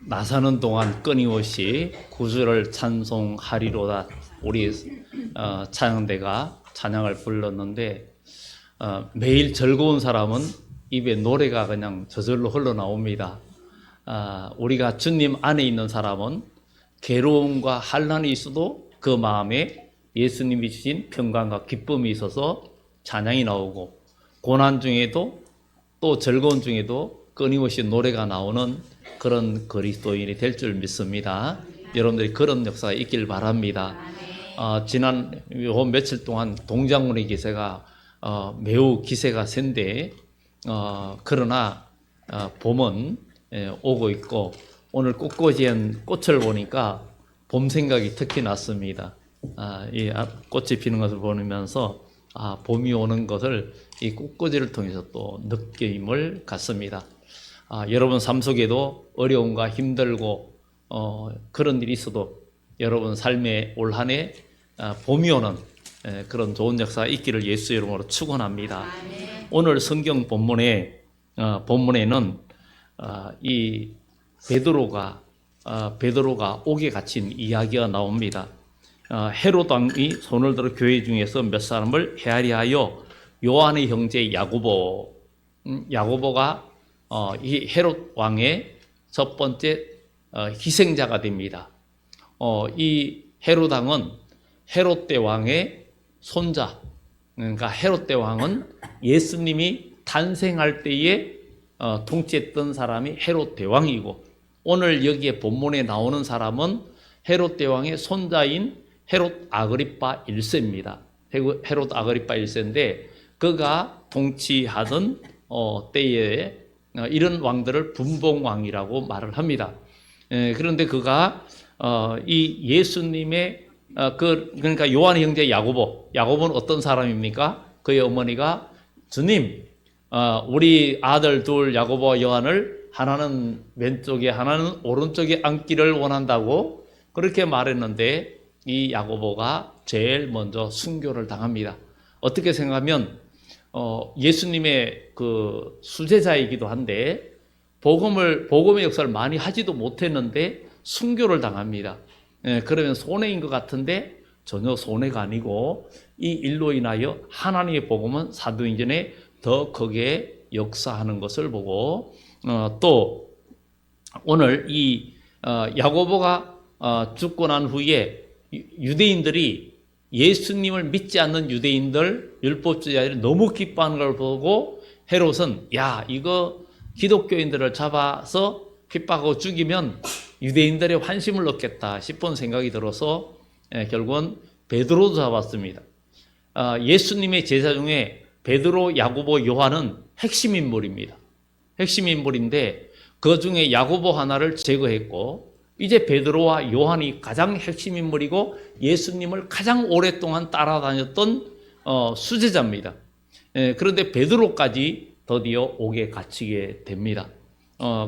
나사는 동안 끊임없이 구주를 찬송하리로다. 우리 찬양대가 찬양을 불렀는데 매일 즐거운 사람은 입에 노래가 그냥 저절로 흘러나옵니다. 우리가 주님 안에 있는 사람은 괴로움과 환난이 있어도 그 마음에 예수님이 주신 평강과 기쁨이 있어서 찬양이 나오고, 고난 중에도 또 즐거운 중에도 끊임없이 노래가 나오는 그런 그리스도인이 될 줄 믿습니다. 여러분들이 그런 역사가 있길 바랍니다. 지난 요 며칠 동안 동장군의 기세가 매우 기세가 센데, 그러나 봄은 오고 있고, 오늘 꽃꽂이엔 꽃을 보니까 봄 생각이 특히 났습니다. 이 꽃이 피는 것을 보면서 봄이 오는 것을 이 꽃꽂이를 통해서 또 느낌을 갖습니다. 여러분 삶 속에도 어려움과 힘들고 그런 일이 있어도 여러분 삶에 올 한 해 봄이 오는 그런 좋은 역사가 있기를 예수 이름으로 축원합니다. 오늘 성경 본문에는 이 베드로가 옥에 갇힌 이야기가 나옵니다. 헤롯 왕이 손을 들어 교회 중에서 몇 사람을 헤아려 하여 요한의 형제 야고보가 이 헤롯 왕의 첫 번째 희생자가 됩니다. 이 헤롯 왕은 헤롯 대왕의 손자, 그러니까 헤롯 대왕은 예수님이 탄생할 때에 통치했던 사람이 헤롯 대왕이고, 오늘 여기에 본문에 나오는 사람은 헤롯 대왕의 손자인 헤롯 아그리파 1세입니다. 헤롯 아그리파 1세인데 그가 통치하던 때에 이런 왕들을 분봉왕이라고 말을 합니다. 그런데 그가 이 예수님의 그러니까 요한의 형제 야고보는 어떤 사람입니까? 그의 어머니가 주님, 우리 아들 둘 야고보와 요한을 하나는 왼쪽에 하나는 오른쪽에 앉기를 원한다고 그렇게 말했는데, 이 야고보가 제일 먼저 순교를 당합니다. 어떻게 생각하면 예수님의 그 수제자이기도 한데 복음의 역사를 많이 하지도 못했는데 순교를 당합니다. 그러면 손해인 것 같은데 전혀 손해가 아니고, 이 일로 인하여 하나님의 복음은 사도행전에 더 크게 역사하는 것을 보고, 또 오늘 이 야고보가 죽고 난 후에 유대인들이 예수님을 믿지 않는 유대인들, 율법주의자들이 너무 기뻐하는 걸 보고 헤롯은 이거 기독교인들을 잡아서 핍박하고 죽이면 유대인들의 환심을 얻겠다 싶은 생각이 들어서 결국은 베드로도 잡았습니다. 예수님의 제자 중에 베드로, 야고보, 요한은 핵심 인물입니다. 핵심 인물인데 그 중에 야고보 하나를 제거했고, 이제 베드로와 요한이 가장 핵심 인물이고 예수님을 가장 오랫동안 따라다녔던 수제자입니다. 그런데 베드로까지 드디어 옥에 갇히게 됩니다.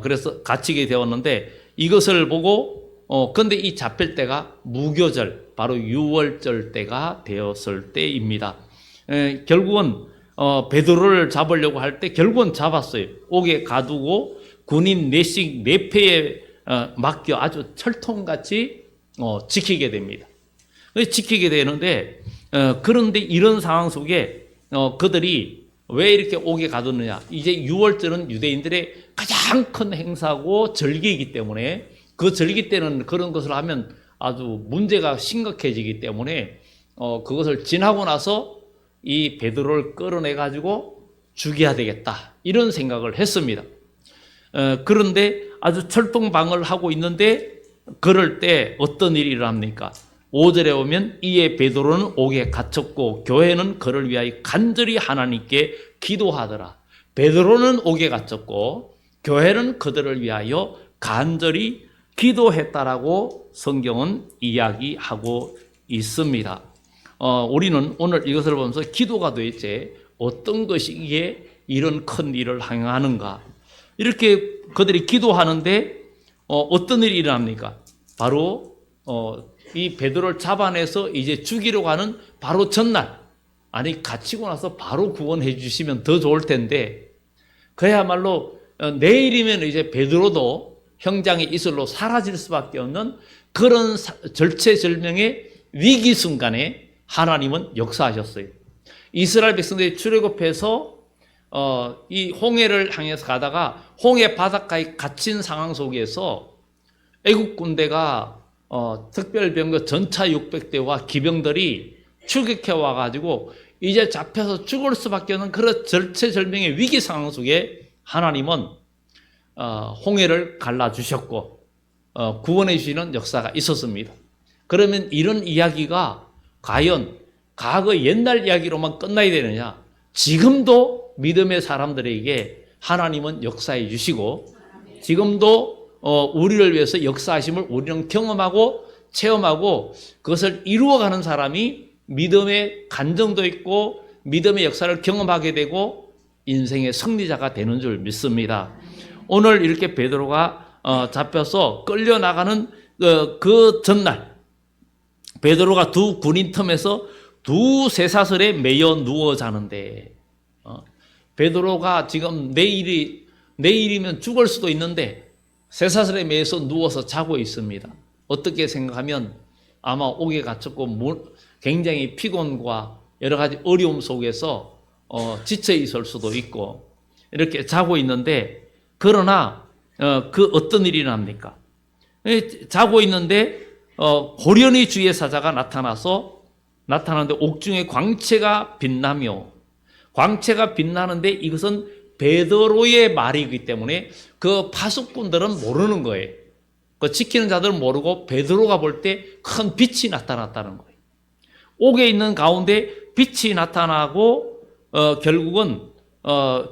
그래서 갇히게 되었는데, 이것을 보고 근데 이 잡힐 때가 무교절, 바로 유월절 때가 되었을 때입니다. 결국은 베드로를 잡으려고 할 때 결국은 잡았어요. 옥에 가두고 군인 4패에 맡겨 아주 철통같이 지키게 됩니다. 지키게 되는데, 그런데 이런 상황 속에 그들이 왜 이렇게 옥에 가두느냐? 이제 유월절은 유대인들의 가장 큰 행사고 절기이기 때문에 그 절기 때는 그런 것을 하면 아주 문제가 심각해지기 때문에 그것을 지나고 나서 이 베드로를 끌어내 가지고 죽여야 되겠다, 이런 생각을 했습니다. 그런데 아주 철통방어를 하고 있는데 그럴 때 어떤 일이 일어납니까? 5절에 보면 이에 베드로는 옥에 갇혔고 교회는 그를 위하여 간절히 하나님께 기도하더라. 베드로는 옥에 갇혔고 교회는 그들을 위하여 간절히 기도했다라고 성경은 이야기하고 있습니다. 우리는 오늘 이것을 보면서 기도가 도대체 어떤 것이기에 이런 큰 일을 행하는가? 이렇게 그들이 기도하는데 어떤 일이 일어납니까? 바로 이 베드로를 잡아내서 이제 죽이려고 하는 바로 전날, 아니 갇히고 나서 바로 구원해 주시면 더 좋을 텐데, 그야말로 내일이면 이제 베드로도 형장의 이슬로 사라질 수밖에 없는 그런 절체절명의 위기 순간에 하나님은 역사하셨어요. 이스라엘 백성들이 출애굽해서 이 홍해를 향해서 가다가 홍해 바닷가에 갇힌 상황 속에서 애국 군대가 특별병거 전차 600대와 기병들이 출격해 와가지고 이제 잡혀서 죽을 수밖에 없는 그런 절체절명의 위기 상황 속에 하나님은 홍해를 갈라주셨고 구원해 주시는 역사가 있었습니다. 그러면 이런 이야기가 과연 과거 옛날 이야기로만 끝나야 되느냐? 지금도 믿음의 사람들에게 하나님은 역사해 주시고 지금도 우리를 위해서 역사하심을 우리는 경험하고 체험하고 그것을 이루어가는 사람이 믿음의 간정도 있고 믿음의 역사를 경험하게 되고 인생의 승리자가 되는 줄 믿습니다. 오늘 이렇게 베드로가 잡혀서 끌려나가는 그 전날 베드로가 두 군인 틈에서 두 쇠사슬에 매여 누워 자는데 베드로가 지금 내일이면 죽을 수도 있는데 쇠사슬에 매여서 누워서 자고 있습니다. 어떻게 생각하면 아마 옥에 갇혔고 굉장히 피곤과 여러 가지 어려움 속에서 지쳐 있을 수도 있고 이렇게 자고 있는데 그러나 그 어떤 일이 납니까? 자고 있는데 호련히 주의 사자가 나타나는데 옥중에 광채가 빛나며 광채가 빛나는데 이것은 베드로의 말이기 때문에 그 파수꾼들은 모르는 거예요. 그 지키는 자들은 모르고 베드로가 볼 때 큰 빛이 나타났다는 거예요. 옥에 있는 가운데 빛이 나타나고 결국은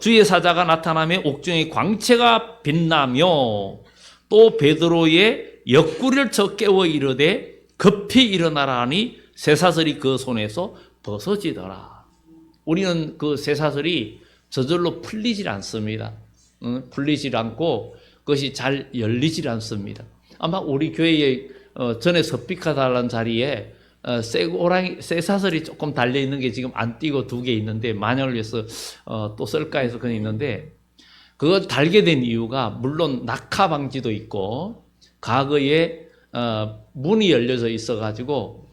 주의 사자가 나타나며 옥중에 광채가 빛나며 또 베드로의 옆구리를 쳐 깨워 이르되 급히 일어나라 하니 쇠사슬이 그 손에서 벗어지더라. 우리는 그 쇠사슬이 저절로 풀리질 않습니다. 풀리질 않고 그것이 잘 열리질 않습니다. 아마 우리 교회에 전에 섭비카달라는 자리에 쇠사슬이 조금 달려있는 게 지금 안 띄고 두 개 있는데 만약을 위해서 또 쓸까 해서 그냥 있는데 그거 달게 된 이유가 물론 낙하 방지도 있고 과거에 문이 열려져 있어가지고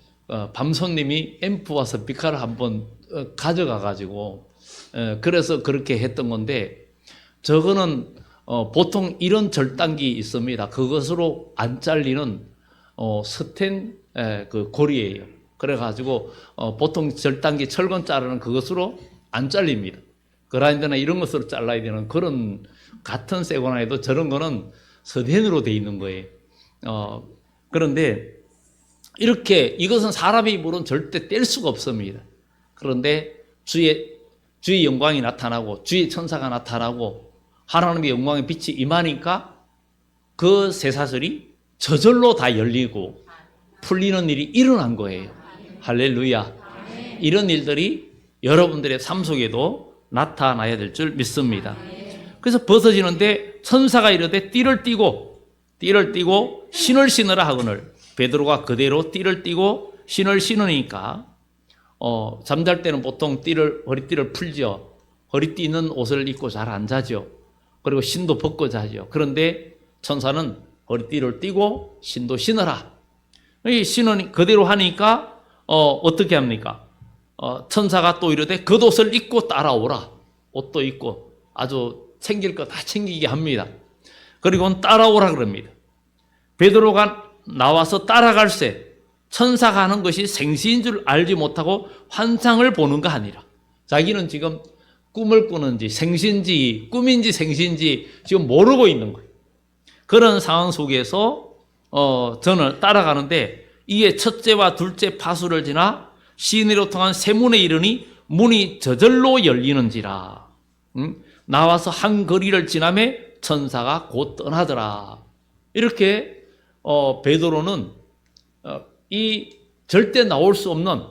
밤손님이 앰프와 섭비카를 한번 가져가가지고 그래서 그렇게 했던 건데 저거는 보통 이런 절단기 있습니다. 그것으로 안 잘리는 스텐 그 고리예요. 그래가지고 보통 절단기 철근 자르는 그것으로 안 잘립니다. 그라인더나 이런 것으로 잘라야 되는 그런 같은 쇠고나 해도 저런 거는 스텐으로 돼 있는 거예요. 그런데 이렇게 이것은 사람의 입으로는 절대 뗄 수가 없습니다. 그런데 주의 영광이 나타나고 주의 천사가 나타나고 하나님의 영광의 빛이 임하니까 그 쇠사슬이 저절로 다 열리고 풀리는 일이 일어난 거예요. 할렐루야. 이런 일들이 여러분들의 삶 속에도 나타나야 될 줄 믿습니다. 그래서 벗어지는데 천사가 이르되 띠를 띠고 신을 신으라 하거늘 베드로가 그대로 띠를 띠고 신을 신으니까 잠잘 때는 보통 허리띠를 풀죠. 허리띠 있는 옷을 입고 잘 안 자죠. 그리고 신도 벗고 자죠. 그런데 천사는 허리띠를 띠고 신도 신으라. 이 신은 그대로 하니까 어떻게 합니까? 천사가 또 이르되 겉옷을 입고 따라오라. 옷도 입고 아주 챙길 거 다 챙기게 합니다. 그리고는 따라오라 그럽니다. 베드로가 나와서 따라갈새 천사가 하는 것이 생시인 줄 알지 못하고 환상을 보는가 하니라. 자기는 지금 꿈을 꾸는지 생시인지 꿈인지 생시인지 지금 모르고 있는 거예요. 그런 상황 속에서 저는 따라가는데 이에 첫째와 둘째 파수를 지나 시내로 통한 세문에 이르니 문이 저절로 열리는지라. 나와서 한 거리를 지나매 천사가 곧 떠나더라. 이렇게 베드로는 이 절대 나올 수 없는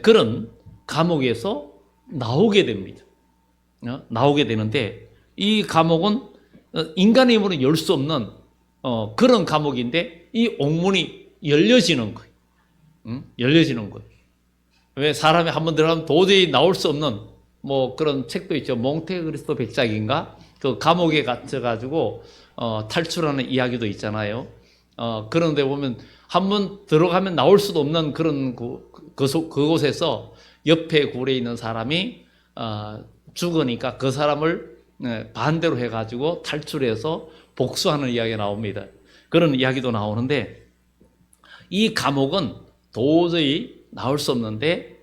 그런 감옥에서 나오게 됩니다. 나오게 되는데 이 감옥은 인간의 힘으로 열 수 없는 그런 감옥인데 이 옥문이 열려지는 거예요. 열려지는 거예요. 왜 사람이 한번 들어가면 도저히 나올 수 없는 뭐 그런 책도 있죠. 몽테크리스토 백작인가? 그 감옥에 갇혀가지고 탈출하는 이야기도 있잖아요. 그런데 보면 한번 들어가면 나올 수도 없는 그런 그곳에서 옆에 굴에 있는 사람이 죽으니까 그 사람을 반대로 해가지고 탈출해서 복수하는 이야기가 나옵니다. 그런 이야기도 나오는데 이 감옥은 도저히 나올 수 없는데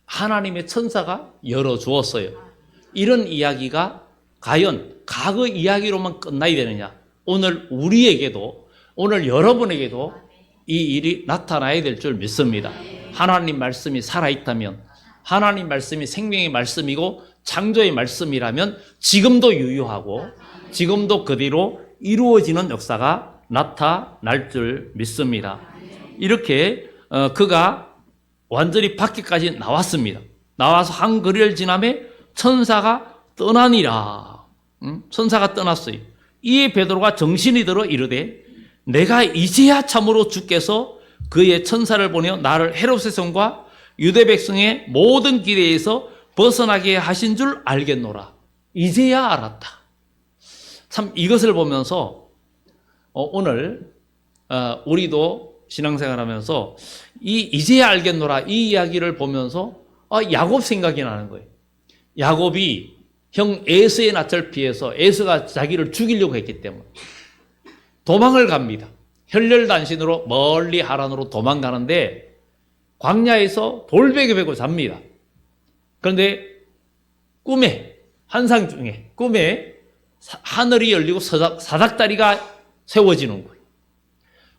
하나님의 천사가 열어주었어요. 이런 이야기가 과연 과거 이야기로만 끝나야 되느냐? 오늘 우리에게도, 오늘 여러분에게도 이 일이 나타나야 될 줄 믿습니다. 하나님 말씀이 살아있다면, 하나님 말씀이 생명의 말씀이고 창조의 말씀이라면 지금도 유효하고 지금도 그대로 이루어지는 역사가 나타날 줄 믿습니다. 이렇게 그가 완전히 밖에까지 나왔습니다. 나와서 한 거리를 지나매 천사가 떠나니라. 천사가 떠났어요. 이에 베드로가 정신이 들어 이르되 내가 이제야 참으로 주께서 그의 천사를 보내어 나를 헤롯의 성과 유대 백성의 모든 기대에서 벗어나게 하신 줄 알겠노라. 이제야 알았다. 참 이것을 보면서 오늘 우리도 신앙생활하면서 이제야 알겠노라 이 이야기를 보면서 야곱 생각이 나는 거예요. 야곱이 형 에서의 낯을 피해서 에서가 자기를 죽이려고 했기 때문에 도망을 갑니다. 혈렬단신으로 멀리 하란으로 도망가는데 광야에서 돌베개 베고 잡니다. 그런데 꿈에, 환상 중에 꿈에 하늘이 열리고 사닥다리가 세워지는 거예요.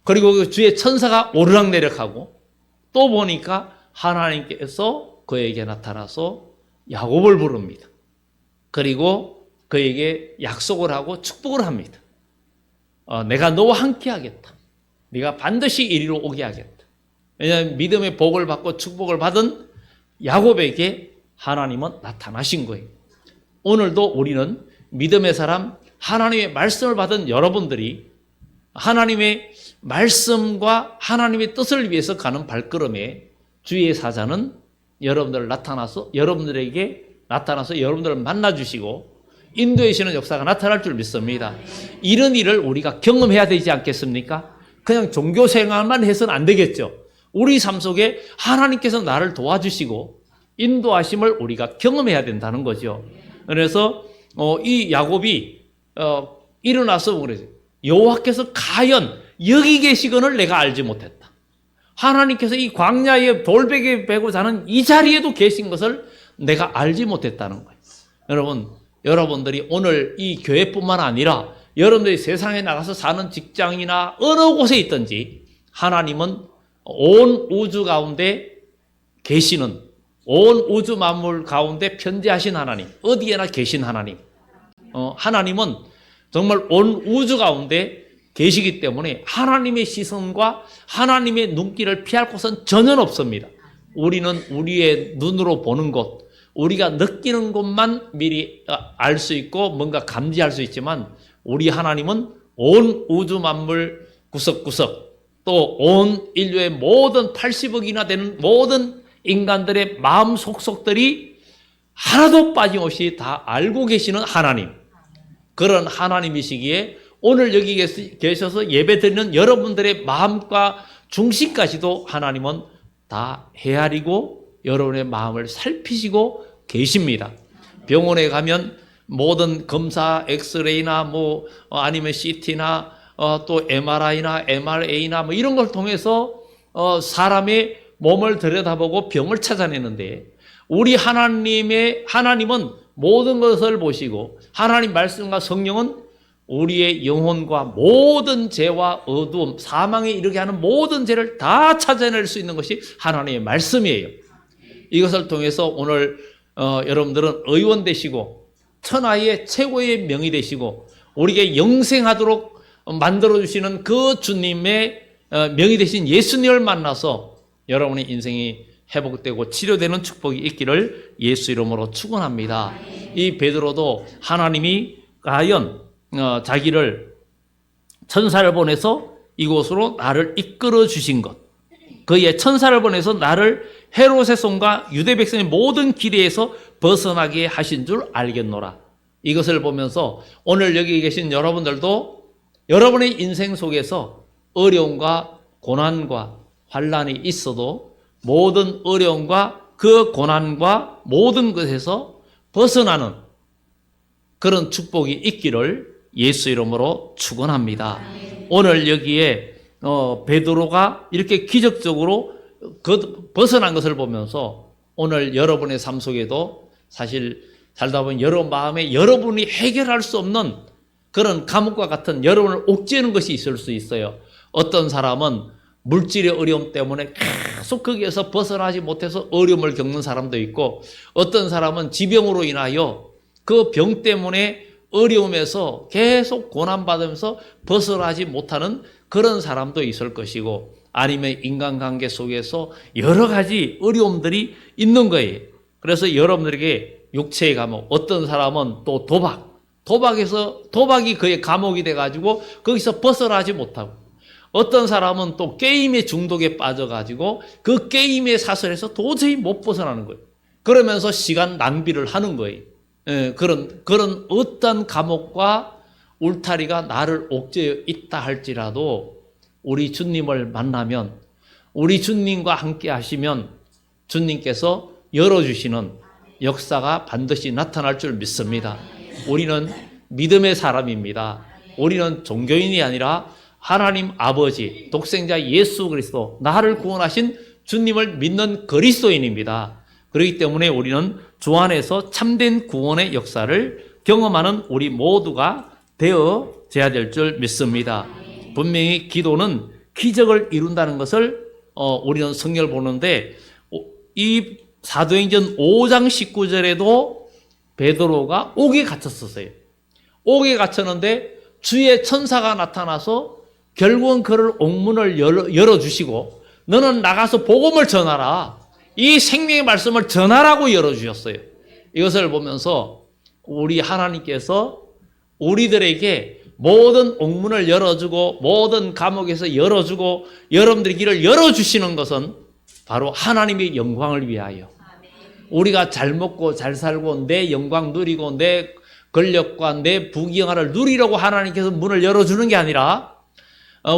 그리고 그 주의 천사가 오르락내락하고 또 보니까 하나님께서 그에게 나타나서 야곱을 부릅니다. 그리고 그에게 약속을 하고 축복을 합니다. 내가 너와 함께 하겠다. 네가 반드시 이리로 오게 하겠다. 왜냐하면 믿음의 복을 받고 축복을 받은 야곱에게 하나님은 나타나신 거예요. 오늘도 우리는 믿음의 사람, 하나님의 말씀을 받은 여러분들이 하나님의 말씀과 하나님의 뜻을 위해서 가는 발걸음에 주의 사자는 여러분들에게 나타나서 여러분들을 만나주시고 인도해주시는 역사가 나타날 줄 믿습니다. 이런 일을 우리가 경험해야 되지 않겠습니까? 그냥 종교 생활만 해서는 안 되겠죠. 우리 삶 속에 하나님께서 나를 도와주시고 인도하심을 우리가 경험해야 된다는 거죠. 그래서 이 야곱이 일어나서 그러죠. 여호와께서 과연 여기 계시거늘 내가 알지 못했다. 하나님께서 이 광야에 돌베개 베고 자는 이 자리에도 계신 것을 내가 알지 못했다는 거예요. 여러분들이 오늘 이 교회뿐만 아니라 여러분들이 세상에 나가서 사는 직장이나 어느 곳에 있든지 하나님은 온 우주 가운데 계시는, 온 우주 만물 가운데 편재하신 하나님, 어디에나 계신 하나님. 하나님은 정말 온 우주 가운데 계시기 때문에 하나님의 시선과 하나님의 눈길을 피할 곳은 전혀 없습니다. 우리는 우리의 눈으로 보는 곳, 우리가 느끼는 것만 미리 알 수 있고 뭔가 감지할 수 있지만 우리 하나님은 온 우주 만물 구석구석 또 온 인류의 모든 80억이나 되는 모든 인간들의 마음 속속들이 하나도 빠짐없이 다 알고 계시는 하나님. 그런 하나님이시기에 오늘 여기 계셔서 예배드리는 여러분들의 마음과 중심까지도 하나님은 다 헤아리고 여러분의 마음을 살피시고 계십니다. 병원에 가면 모든 검사, 엑스레이나 아니면 CT나 또 MRI나 MRA나 이런 걸 통해서 사람의 몸을 들여다보고 병을 찾아내는데 우리 하나님은 모든 것을 보시고 하나님 말씀과 성령은 우리의 영혼과 모든 죄와 어두움, 사망에 이르게 하는 모든 죄를 다 찾아낼 수 있는 것이 하나님의 말씀이에요. 이것을 통해서 오늘 여러분들은 의원 되시고 천하의 최고의 명이 되시고 우리에게 영생하도록 만들어주시는 그 주님의 명이 되신 예수님을 만나서 여러분의 인생이 회복되고 치료되는 축복이 있기를 예수 이름으로 축원합니다. 이 베드로도 하나님이 과연 자기를 천사를 보내서 이곳으로 나를 이끌어 주신 것, 그의 천사를 보내서 나를 헤롯의 손과 유대 백성의 모든 기대에서 벗어나게 하신 줄 알겠노라. 이것을 보면서 오늘 여기 계신 여러분들도 여러분의 인생 속에서 어려움과 고난과 환난이 있어도 모든 어려움과 그 고난과 모든 것에서 벗어나는 그런 축복이 있기를 예수 이름으로 축원합니다. 오늘 여기에 베드로가 이렇게 기적적으로 벗어난 것을 보면서 오늘 여러분의 삶 속에도 사실 살다 보면 여러분 마음에 여러분이 해결할 수 없는 그런 감옥과 같은 여러분을 옥죄는 것이 있을 수 있어요. 어떤 사람은 물질의 어려움 때문에 계속 거기에서 벗어나지 못해서 어려움을 겪는 사람도 있고, 어떤 사람은 지병으로 인하여 그 병 때문에 어려움에서 계속 고난받으면서 벗어나지 못하는 그런 사람도 있을 것이고, 아니면 인간관계 속에서 여러 가지 어려움들이 있는 거예요. 그래서 여러분들에게 육체의 감옥, 어떤 사람은 또 도박이 그의 감옥이 돼가지고 거기서 벗어나지 못하고, 어떤 사람은 또 게임의 중독에 빠져가지고 그 게임의 사슬에서 도저히 못 벗어나는 거예요. 그러면서 시간 낭비를 하는 거예요. 그런 어떤 감옥과 울타리가 나를 옥죄어 있다 할지라도 우리 주님을 만나면, 우리 주님과 함께 하시면 주님께서 열어주시는 역사가 반드시 나타날 줄 믿습니다. 우리는 믿음의 사람입니다. 우리는 종교인이 아니라 하나님 아버지, 독생자 예수 그리스도, 나를 구원하신 주님을 믿는 그리스도인입니다. 그렇기 때문에 우리는 주 안에서 참된 구원의 역사를 경험하는 우리 모두가 되어져야 될 줄 믿습니다. 분명히 기도는 기적을 이룬다는 것을 우리는 성경을 보는데, 이 사도행전 5장 19절에도 베드로가 옥에 갇혔었어요. 옥에 갇혔는데 주의 천사가 나타나서 결국은 그를 옥문을 열어주시고, 너는 나가서 복음을 전하라, 이 생명의 말씀을 전하라고 열어주셨어요. 이것을 보면서 우리 하나님께서 우리들에게 모든 옥문을 열어주고 모든 감옥에서 열어주고 여러분들의 길을 열어주시는 것은 바로 하나님의 영광을 위하여, 우리가 잘 먹고 잘 살고 내 영광 누리고 내 권력과 내 부귀영화를 누리려고 하나님께서 문을 열어주는 게 아니라,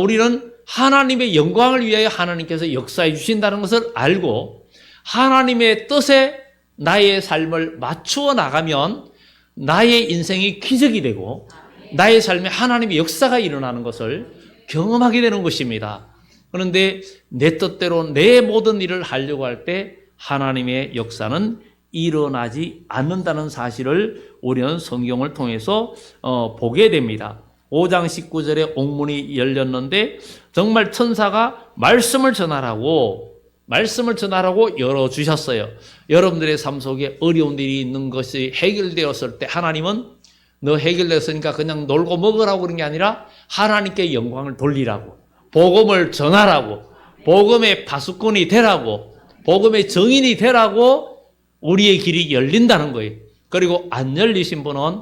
우리는 하나님의 영광을 위하여 하나님께서 역사해 주신다는 것을 알고 하나님의 뜻에 나의 삶을 맞추어 나가면 나의 인생이 기적이 되고 나의 삶에 하나님의 역사가 일어나는 것을 경험하게 되는 것입니다. 그런데 내 뜻대로 내 모든 일을 하려고 할 때 하나님의 역사는 일어나지 않는다는 사실을 우리는 성경을 통해서 보게 됩니다. 5장 19절에 옥문이 열렸는데 정말 천사가 말씀을 전하라고 열어주셨어요. 여러분들의 삶 속에 어려운 일이 있는 것이 해결되었을 때 하나님은 너 해결됐으니까 그냥 놀고 먹으라고 그런 게 아니라 하나님께 영광을 돌리라고, 복음을 전하라고, 복음의 파수꾼이 되라고, 복음의 증인이 되라고 우리의 길이 열린다는 거예요. 그리고 안 열리신 분은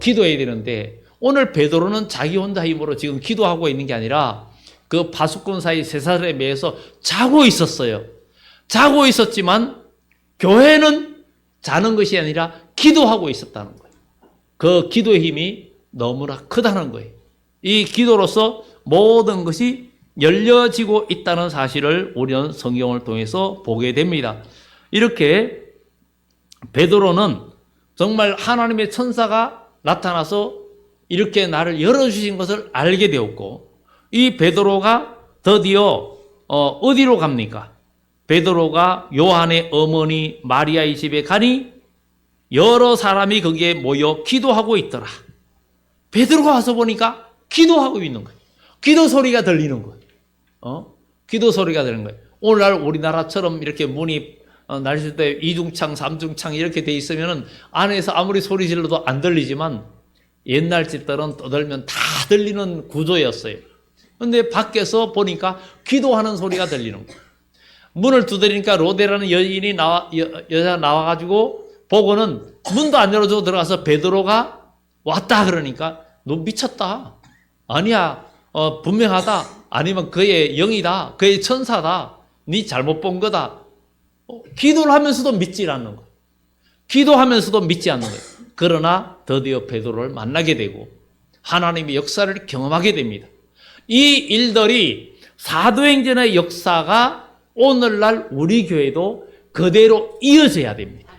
기도해야 되는데, 오늘 베드로는 자기 혼자 힘으로 지금 기도하고 있는 게 아니라 그 파수꾼 사이 세 사람에 매여서 자고 있었어요. 자고 있었지만 교회는 자는 것이 아니라 기도하고 있었다는 거예요. 그 기도의 힘이 너무나 크다는 거예요. 이 기도로서 모든 것이 열려지고 있다는 사실을 우리는 성경을 통해서 보게 됩니다. 이렇게 베드로는 정말 하나님의 천사가 나타나서 이렇게 나를 열어주신 것을 알게 되었고, 이 베드로가 드디어 어디로 갑니까? 베드로가 요한의 어머니 마리아의 집에 가니 여러 사람이 거기에 모여 기도하고 있더라. 베드로가 와서 보니까 기도하고 있는 거예요. 기도 소리가 들리는 거예요. 기도 소리가 들리는 거예요. 오늘날 우리나라처럼 이렇게 문이 날씨 때 이중창, 삼중창 이렇게 돼 있으면 안에서 아무리 소리 질러도 안 들리지만 옛날 집들은 떠들면 다 들리는 구조였어요. 그런데 밖에서 보니까 기도하는 소리가 들리는 거예요. 문을 두드리니까 로데라는 여자 나와가지고 보고는 문도 안 열어주고 들어가서 베드로가 왔다 그러니까 너 미쳤다. 아니야, 분명하다. 아니면 그의 영이다. 그의 천사다. 네 잘못 본 거다. 기도를 하면서도 믿지 않는 거예요. 기도하면서도 믿지 않는 거예요. 그러나 드디어 베드로를 만나게 되고 하나님의 역사를 경험하게 됩니다. 이 일들이 사도행전의 역사가 오늘날 우리 교회도 그대로 이어져야 됩니다.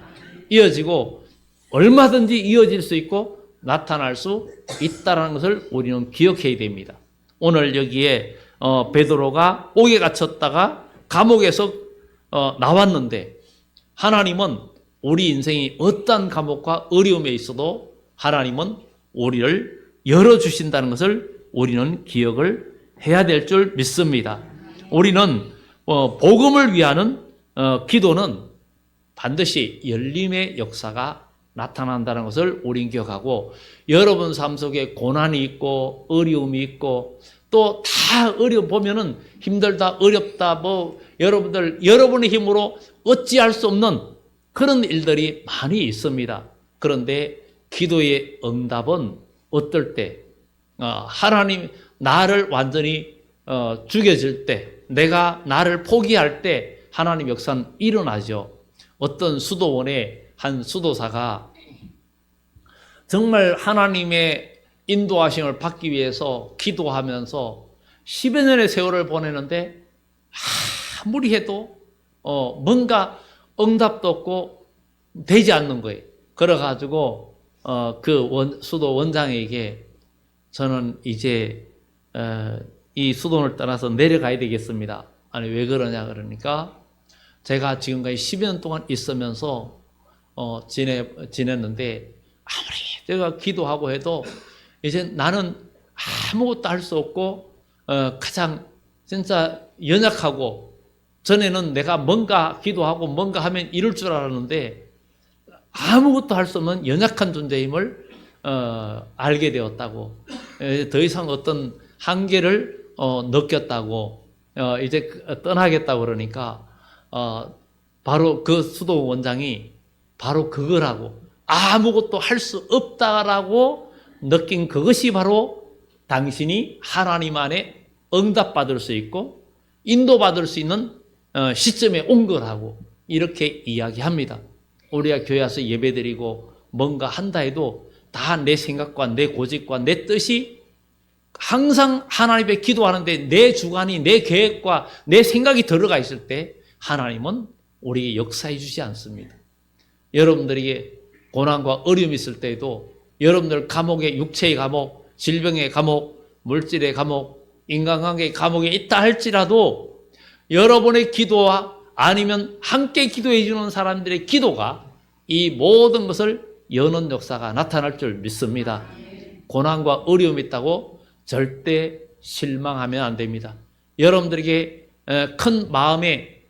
이어지고 얼마든지 이어질 수 있고 나타날 수 있다는 것을 우리는 기억해야 됩니다. 오늘 여기에 베드로가 옥에 갇혔다가 감옥에서 나왔는데 하나님은 우리 인생이 어떤 감옥과 어려움에 있어도 하나님은 우리를 열어주신다는 것을 우리는 기억을 해야 될 줄 믿습니다. 우리는 복음을 위하는 기도는 반드시 열림의 역사가 나타난다는 것을 우린 기억하고, 여러분 삶 속에 고난이 있고 어려움이 있고 또 다 어려움 보면은 힘들다 어렵다 여러분의 힘으로 어찌할 수 없는 그런 일들이 많이 있습니다. 그런데 기도의 응답은 어떨 때 하나님 나를 완전히 죽여질 때, 내가 나를 포기할 때 하나님 역사는 일어나죠. 어떤 수도원의 한 수도사가 정말 하나님의 인도하심을 받기 위해서 기도하면서 10여 년의 세월을 보내는데 아무리 해도 뭔가 응답도 없고 되지 않는 거예요. 그래가지고 수도 원장에게 저는 이제 이 수도원을 떠나서 내려가야 되겠습니다. 아니 왜 그러냐 그러니까 제가 지금까지 10여 년 동안 있으면서 지냈는데 아무리 제가 기도하고 해도 이제 나는 아무것도 할 수 없고 가장 진짜 연약하고, 전에는 내가 뭔가 기도하고 뭔가 하면 이룰 줄 알았는데 아무것도 할 수 없는 연약한 존재임을 알게 되었다고, 더 이상 어떤 한계를 느꼈다고, 이제 떠나겠다고 그러니까 바로 그 수도 원장이 바로 그거라고, 아무것도 할 수 없다라고 느낀 그것이 바로 당신이 하나님 안에 응답받을 수 있고 인도받을 수 있는 시점에 온 거라고 이렇게 이야기합니다. 우리가 교회 와서 예배드리고 뭔가 한다 해도 다 내 생각과 내 고집과 내 뜻이 항상 하나님께 기도하는데 내 주관이 내 계획과 내 생각이 들어가 있을 때 하나님은 우리에게 역사해 주지 않습니다. 여러분들에게 고난과 어려움이 있을 때에도 여러분들 감옥에, 육체의 감옥, 질병의 감옥, 물질의 감옥, 인간관계의 감옥에 있다 할지라도 여러분의 기도와 아니면 함께 기도해 주는 사람들의 기도가 이 모든 것을 여는 역사가 나타날 줄 믿습니다. 고난과 어려움이 있다고 절대 실망하면 안 됩니다. 여러분들에게 큰 마음에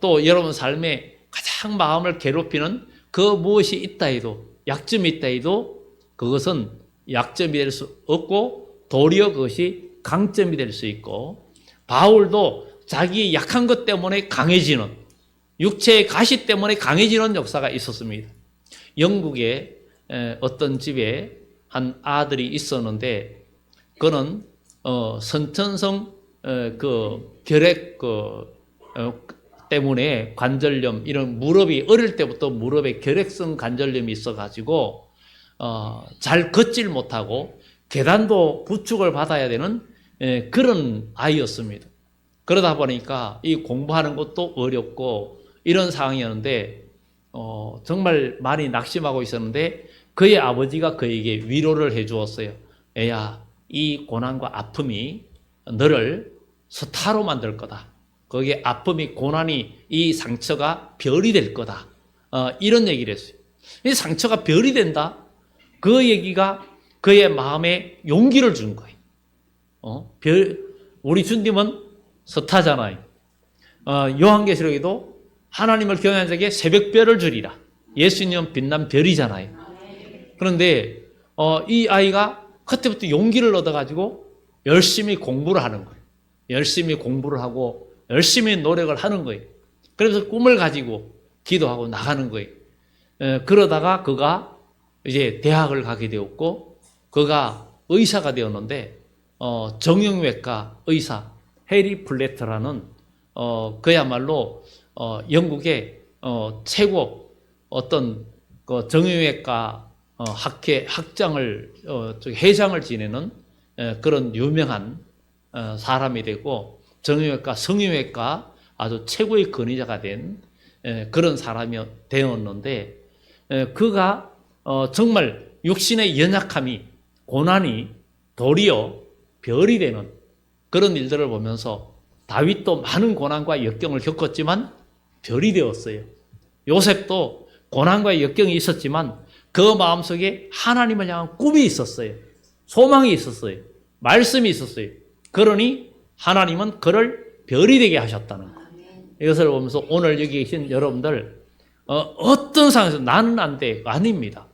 또 여러분 삶에 가장 마음을 괴롭히는 그 무엇이 있다 해도, 약점이 있다 해도 그것은 약점이 될 수 없고 도리어 그것이 강점이 될 수 있고, 바울도 자기 약한 것 때문에 강해지는, 육체의 가시 때문에 강해지는 역사가 있었습니다. 영국에 어떤 집에 한 아들이 있었는데 그는 선천성 결핵 때문에 관절염, 이런 무릎이 어릴 때부터 무릎에 결핵성 관절염이 있어가지고 잘 걷질 못하고 계단도 부축을 받아야 되는 그런 아이였습니다. 그러다 보니까 이 공부하는 것도 어렵고 이런 상황이었는데 정말 많이 낙심하고 있었는데 그의 아버지가 그에게 위로를 해 주었어요. 애야, 이 고난과 아픔이 너를 스타로 만들 거다. 거기에 아픔이, 고난이, 이 상처가 별이 될 거다. 이런 얘기를 했어요. 이 상처가 별이 된다. 그 얘기가 그의 마음에 용기를 준 거예요. 우리 주님은 스타잖아요. 요한계시록에도 하나님을 경외하는 자에게 새벽별을 주리라. 예수님은 빛난 별이잖아요. 그런데 이 아이가 그때부터 용기를 얻어가지고 열심히 공부를 하는 거예요. 열심히 공부를 하고 열심히 노력을 하는 거예요. 그래서 꿈을 가지고 기도하고 나가는 거예요. 그러다가 그가 이제 대학을 가게 되었고 그가 의사가 되었는데 정형외과 의사 해리 플래터라는 그야말로 영국의 최고 어떤 그 정형외과 학장을 회장을 지내는 그런 유명한 사람이 되고 정형외과, 성형외과 아주 최고의 권위자가 된 그런 사람이 되었는데 그가 정말 육신의 연약함이 고난이 도리어 별이 되는 그런 일들을 보면서 다윗도 많은 고난과 역경을 겪었지만 별이 되었어요. 요셉도 고난과 역경이 있었지만 그 마음속에 하나님을 향한 꿈이 있었어요. 소망이 있었어요. 말씀이 있었어요. 그러니 하나님은 그를 별이 되게 하셨다는 것. 이것을 보면서 오늘 여기 계신 여러분들 어떤 상황에서 나는 안 돼. 아닙니다.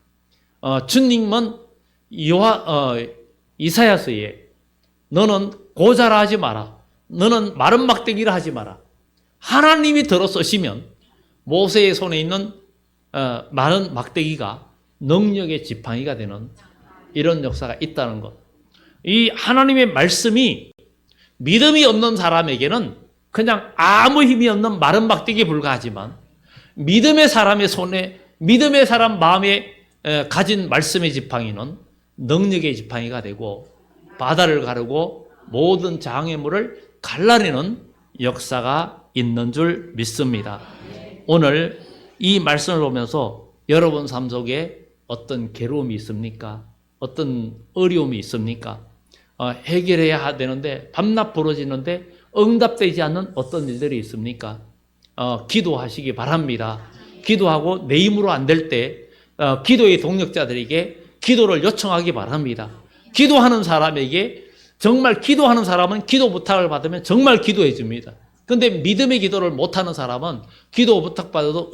주님은 이사야서에 너는 고자라 하지 마라. 너는 마른 막대기라 하지 마라. 하나님이 들어 쓰시면 모세의 손에 있는 마른 막대기가 능력의 지팡이가 되는 이런 역사가 있다는 것. 이 하나님의 말씀이 믿음이 없는 사람에게는 그냥 아무 힘이 없는 마른 막대기에 불과하지만 믿음의 사람의 손에, 믿음의 사람 마음에 가진 말씀의 지팡이는 능력의 지팡이가 되고 바다를 가르고 모든 장애물을 갈라내는 역사가 있는 줄 믿습니다. 오늘 이 말씀을 보면서 여러분 삶 속에 어떤 괴로움이 있습니까? 어떤 어려움이 있습니까? 해결해야 되는데 밤낮 부러지는데 응답되지 않는 어떤 일들이 있습니까? 기도하시기 바랍니다. 기도하고 내 힘으로 안 될 때 기도의 동력자들에게 기도를 요청하기 바랍니다. 기도하는 사람에게 정말 기도하는 사람은 기도 부탁을 받으면 정말 기도해 줍니다. 그런데 믿음의 기도를 못하는 사람은 기도 부탁받아도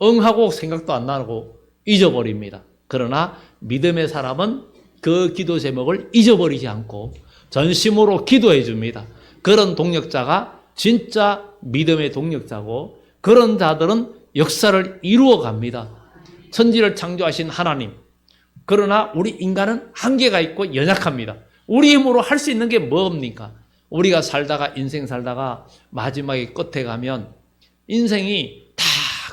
응하고 생각도 안 나고 잊어버립니다. 그러나 믿음의 사람은 그 기도 제목을 잊어버리지 않고 전심으로 기도해 줍니다. 그런 동력자가 진짜 믿음의 동력자고 그런 자들은 역사를 이루어 갑니다. 천지를 창조하신 하나님. 그러나 우리 인간은 한계가 있고 연약합니다. 우리 힘으로 할 수 있는 게 뭡니까? 우리가 살다가 인생 살다가 마지막에 끝에 가면 인생이 다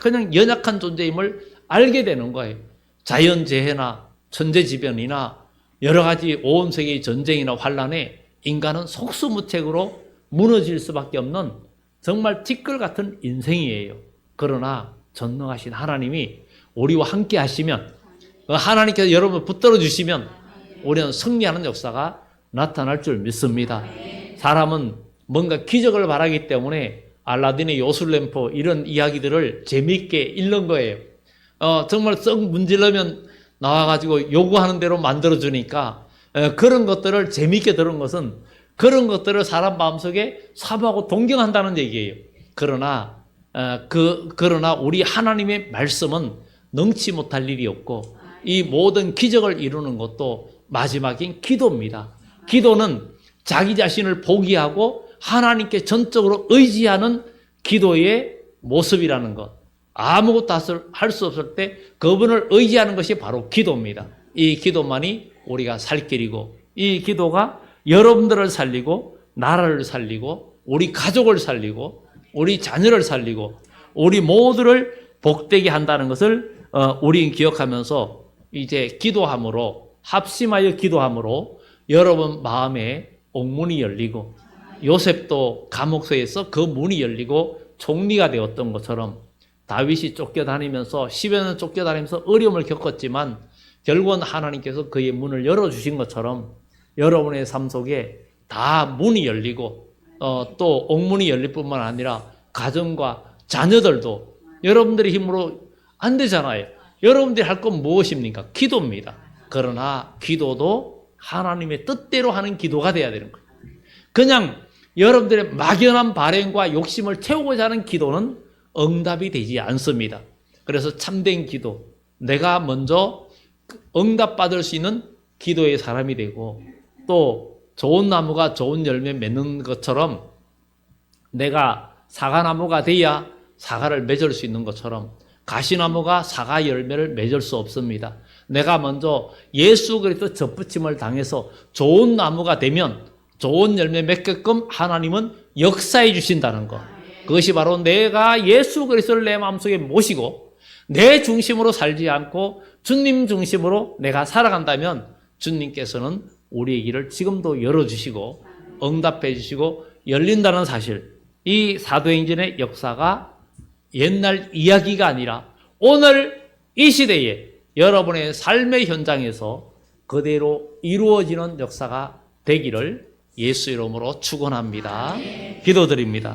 그냥 연약한 존재임을 알게 되는 거예요. 자연재해나 천재지변이나 여러 가지 온 세계의 전쟁이나 환란에 인간은 속수무책으로 무너질 수밖에 없는 정말 티끌 같은 인생이에요. 그러나 전능하신 하나님이 우리와 함께 하시면 하나님께서 여러분을 붙들어 주시면 우리는 승리하는 역사가 나타날 줄 믿습니다. 사람은 뭔가 기적을 바라기 때문에 알라딘의 요술램프 이런 이야기들을 재미있게 읽는 거예요. 정말 썩 문질러면 나와가지고 요구하는 대로 만들어주니까 그런 것들을 재미있게 들은 것은 그런 것들을 사람 마음속에 사모하고 동경한다는 얘기예요. 그러나 우리 하나님의 말씀은 능치 못할 일이 없고 이 모든 기적을 이루는 것도 마지막인 기도입니다. 기도는 자기 자신을 포기하고 하나님께 전적으로 의지하는 기도의 모습이라는 것. 아무것도 할 수 없을 때 그분을 의지하는 것이 바로 기도입니다. 이 기도만이 우리가 살 길이고 이 기도가 여러분들을 살리고 나라를 살리고 우리 가족을 살리고 우리 자녀를 살리고 우리 모두를 복되게 한다는 것을 우리 기억하면서 이제 기도함으로 합심하여 기도함으로 여러분 마음에 옥문이 열리고 요셉도 감옥소에서 그 문이 열리고 총리가 되었던 것처럼 다윗이 쫓겨다니면서 10여 년 쫓겨다니면서 어려움을 겪었지만 결국은 하나님께서 그의 문을 열어주신 것처럼 여러분의 삶 속에 다 문이 열리고 또 옥문이 열릴 뿐만 아니라 가정과 자녀들도 여러분들의 힘으로 안 되잖아요. 여러분들이 할 건 무엇입니까? 기도입니다. 그러나 기도도 하나님의 뜻대로 하는 기도가 돼야 되는 거예요. 그냥 여러분들의 막연한 바램과 욕심을 채우고자 하는 기도는 응답이 되지 않습니다. 그래서 참된 기도, 내가 먼저 응답받을 수 있는 기도의 사람이 되고 또 좋은 나무가 좋은 열매 맺는 것처럼 내가 사과나무가 돼야 사과를 맺을 수 있는 것처럼 가시나무가 사과 열매를 맺을 수 없습니다. 내가 먼저 예수 그리스도 접붙임을 당해서 좋은 나무가 되면 좋은 열매 맺게끔 하나님은 역사해 주신다는 것. 그것이 바로 내가 예수 그리스도를 내 마음속에 모시고 내 중심으로 살지 않고 주님 중심으로 내가 살아간다면 주님께서는 우리의 길을 지금도 열어주시고 응답해 주시고 열린다는 사실, 이 사도행전의 역사가 옛날 이야기가 아니라 오늘 이 시대에 여러분의 삶의 현장에서 그대로 이루어지는 역사가 되기를 예수 이름으로 축원합니다. 기도드립니다.